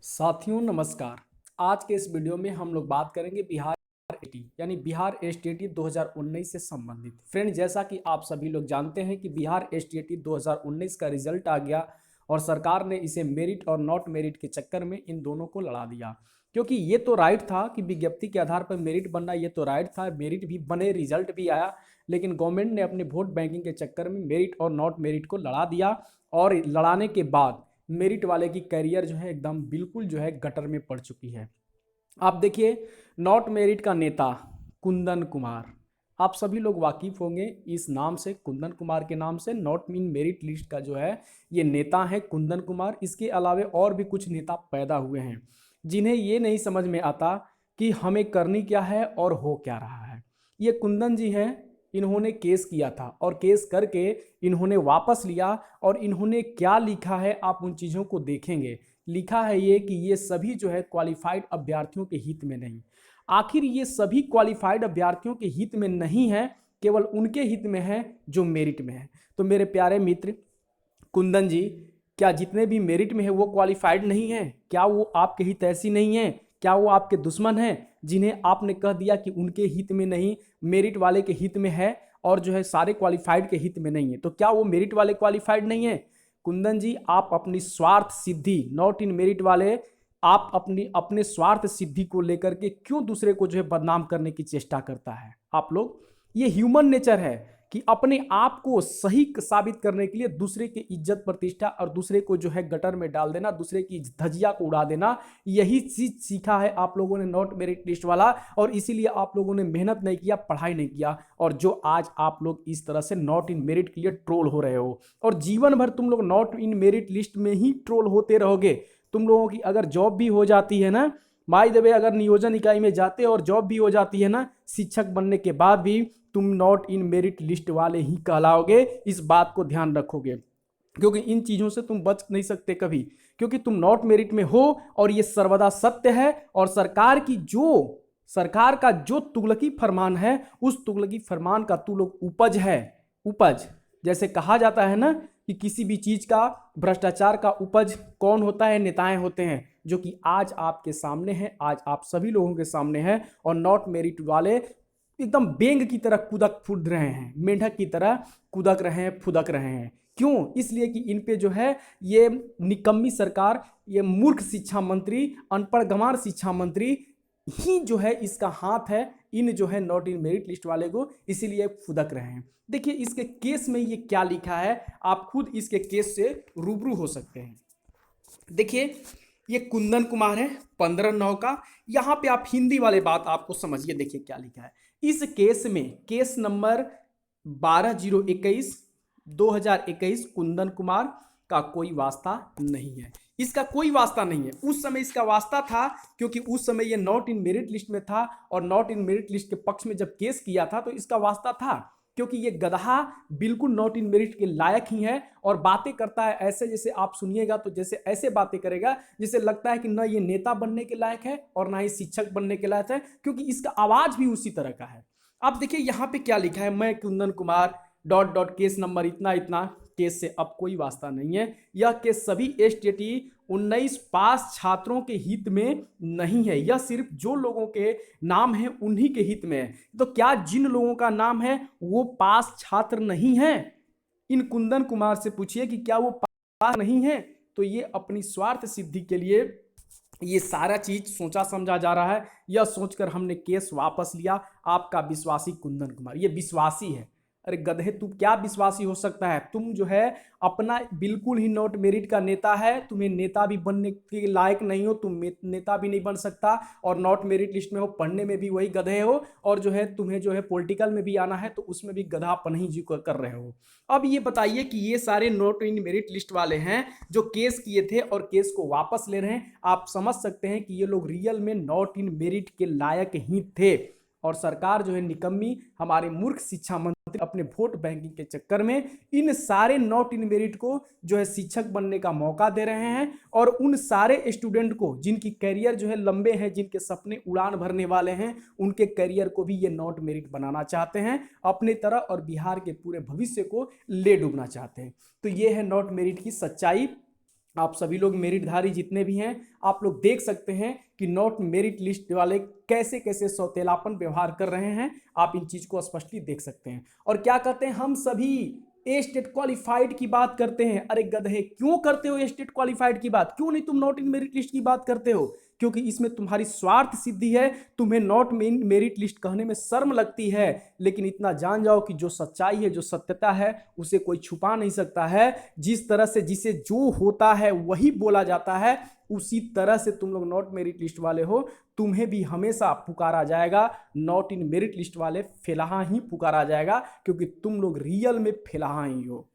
साथियों नमस्कार। आज के इस वीडियो में हम लोग बात करेंगे बिहार एटी यानी बिहार एसटीईटी 2019 से संबंधित। फ्रेंड, जैसा कि आप सभी लोग जानते हैं कि बिहार एसटीईटी 2019 का रिजल्ट आ गया और सरकार ने इसे मेरिट और नॉट मेरिट के चक्कर में इन दोनों को लड़ा दिया। क्योंकि ये तो राइट था कि विज्ञप्ति के आधार पर मेरिट बनना, ये तो राइट था, मेरिट भी बने, रिजल्ट भी आया, लेकिन गवर्नमेंट ने अपने वोट बैंकिंग के चक्कर में मेरिट और नॉट मेरिट को लड़ा दिया। और लड़ाने के बाद मेरिट वाले की कैरियर जो है एकदम बिल्कुल जो है गटर में पड़ चुकी है। आप देखिए, नॉट मेरिट का नेता कुंदन कुमार, आप सभी लोग वाकिफ होंगे इस नाम से, कुंदन कुमार के नाम से। नॉट इन मेरिट लिस्ट का जो है ये नेता है कुंदन कुमार। इसके अलावे और भी कुछ नेता पैदा हुए हैं जिन्हें ये नहीं समझ में आता कि हमें करनी क्या है और हो क्या रहा है। ये कुंदन जी हैं, इन्होंने केस किया था और केस करके इन्होंने वापस लिया। और इन्होंने क्या लिखा है आप उन चीज़ों को देखेंगे। लिखा है ये कि ये सभी जो है क्वालिफाइड अभ्यर्थियों के हित में नहीं। आखिर ये सभी क्वालिफाइड अभ्यर्थियों के हित में नहीं है, केवल उनके हित में है जो मेरिट में है। तो मेरे प्यारे मित्र कुंदन जी, क्या जितने भी मेरिट में है वो क्वालिफाइड नहीं है? क्या वो आपके हित ऐसी नहीं है? क्या वो आपके दुश्मन हैं जिन्हें आपने कह दिया कि उनके हित में नहीं, मेरिट वाले के हित में है और जो है सारे क्वालिफाइड के हित में नहीं है? तो क्या वो मेरिट वाले क्वालिफाइड नहीं है? कुंदन जी, आप अपनी स्वार्थ सिद्धि, नॉट इन मेरिट वाले, आप अपने स्वार्थ सिद्धि को लेकर के क्यों दूसरे को जो है बदनाम करने की चेष्टा करता है आप लोग? ये ह्यूमन नेचर है कि अपने आप को सही साबित करने के लिए दूसरे की इज्जत प्रतिष्ठा और दूसरे को जो है गटर में डाल देना, दूसरे की धजिया को उड़ा देना, यही चीज सीखा है आप लोगों ने नॉट मेरिट लिस्ट वाला। और इसीलिए आप लोगों ने मेहनत नहीं किया, पढ़ाई नहीं किया, और जो आज आप लोग इस तरह से नॉट इन मेरिट के लिए ट्रोल हो रहे हो। और जीवन भर तुम लोग नॉट इन मेरिट लिस्ट में ही ट्रोल होते रहोगे। तुम लोगों की अगर जॉब भी हो जाती है ना, बाय द वे, अगर नियोजन इकाई में जाते और जॉब भी हो जाती है ना, शिक्षक बनने के बाद भी तुम नॉट इन मेरिट लिस्ट वाले ही कहलाओगे। इस बात को ध्यान रखोगे, क्योंकि इन चीजों से तुम बच नहीं सकते कभी, क्योंकि तुम नॉट मेरिट में हो और ये सर्वदा सत्य है। और सरकार का जो तुगलकी फरमान है, उस तुगलकी फरमान का तू लोग उपज है। उपज, जैसे कहा जाता है ना कि किसी भी चीज का, भ्रष्टाचार का उपज कौन होता है? नेताएं होते हैं, जो कि आज आपके सामने है, आज आप सभी लोगों के सामने है। और नॉट मेरिट वाले एकदम बेंग की तरह कूदक फूद रहे हैं, मेंढक की तरह कूदक रहे हैं, फुदक रहे हैं। क्यों? इसलिए कि इन पे जो है ये निकम्मी सरकार, ये मूर्ख शिक्षा मंत्री, अनपढ़ गंवार शिक्षा मंत्री ही जो है इसका हाथ है इन जो है नॉट इन मेरिट लिस्ट वाले को, इसीलिए फुदक रहे हैं। देखिए इसके केस में ये क्या लिखा है, आप खुद इसके केस से रूबरू हो सकते हैं। देखिए, ये कुंदन कुमार है, 15/9 का। यहां पे आप हिंदी वाले बात आपको समझिए। देखिए क्या लिखा है इस केस में, केस नंबर 12/021 2021, कुंदन कुमार का कोई वास्ता नहीं है। इसका कोई वास्ता नहीं है। उस समय इसका वास्ता था, क्योंकि उस समय ये नॉट इन मेरिट लिस्ट में था और नॉट इन मेरिट लिस्ट के पक्ष में जब केस किया था तो इसका वास्ता था, क्योंकि ये गधा बिल्कुल नॉट इन मेरिट के लायक ही है। और बातें करता है ऐसे, जैसे आप सुनिएगा तो जैसे ऐसे बातें करेगा जैसे लगता है कि ना ये नेता बनने के लायक है और ना ही शिक्षक बनने के लायक है, क्योंकि इसका आवाज भी उसी तरह का है। आप देखिए यहाँ पे क्या लिखा है, मैं Kundan Kumar dot dot case number इतना इतना, केस से अब कोई वास्ता नहीं है। यह केस सभी एसटीटी 19 पास छात्रों के हित में नहीं है, यह सिर्फ जो लोगों के नाम है उन्हीं के हित में है। तो क्या जिन लोगों का नाम है वो पास छात्र नहीं है? इन कुंदन कुमार से पूछिए कि क्या वो पास नहीं है? तो ये अपनी स्वार्थ सिद्धि के लिए ये सारा चीज सोचा समझा जा रहा है। यह सोचकर हमने केस वापस लिया। आपका विश्वासी कुंदन कुमार, ये विश्वासी है। अरे गधे, तू क्या विश्वासी हो सकता है? तुम जो है अपना बिल्कुल ही नॉट मेरिट का नेता है, तुम्हें नेता भी बनने के लायक नहीं हो, तुम नेता भी नहीं बन सकता। और नॉट मेरिट लिस्ट में हो, पढ़ने में भी वही गधे हो, और जो है तुम्हें जो है पॉलिटिकल में भी आना है तो उसमें भी गधापन ही जी कर रहे हो। अब ये बताइए कि ये सारे नॉट इन मेरिट लिस्ट वाले हैं जो केस किए थे और केस को वापस ले रहे हैं। आप समझ सकते हैं कि ये लोग रियल में नॉट इन मेरिट के लायक ही थे। और सरकार जो है निकम्मी, हमारे मूर्ख शिक्षा मंत्री अपने वोट बैंकिंग के चक्कर में इन सारे नॉट इन मेरिट को जो है शिक्षक बनने का मौका दे रहे हैं। और उन सारे स्टूडेंट को जिनकी करियर जो है लंबे हैं, जिनके सपने उड़ान भरने वाले हैं, उनके करियर को भी ये नॉट मेरिट बनाना चाहते हैं अपने तरह, और बिहार के पूरे भविष्य को ले डूबना चाहते हैं। तो ये है नॉट मेरिट की सच्चाई। आप सभी लोग मेरिटधारी जितने भी हैं, आप लोग देख सकते हैं कि नॉट मेरिट लिस्ट वाले कैसे कैसे सौतेलापन व्यवहार कर रहे हैं। आप इन चीज को स्पष्टली देख सकते हैं। और क्या कहते हैं, हम सभी ए स्टेट क्वालिफाइड की बात करते हैं। अरे गधे, क्यों करते हो ए स्टेट क्वालिफाइड की बात? क्यों नहीं तुम नॉट इन मेरिट लिस्ट की बात करते हो? क्योंकि इसमें तुम्हारी स्वार्थ सिद्धि है। तुम्हें नॉट इन मेरिट लिस्ट कहने में शर्म लगती है, लेकिन इतना जान जाओ कि जो सच्चाई है, जो सत्यता है, उसे कोई छुपा नहीं सकता है। जिस तरह से जिसे जो होता है वही बोला जाता है, उसी तरह से तुम लोग नॉट मेरिट लिस्ट वाले हो, तुम्हें भी हमेशा पुकारा जाएगा। नॉट इन मेरिट लिस्ट वाले फेलाहा ही पुकारा जाएगा, क्योंकि तुम लोग रियल में फेलाहा ही हो।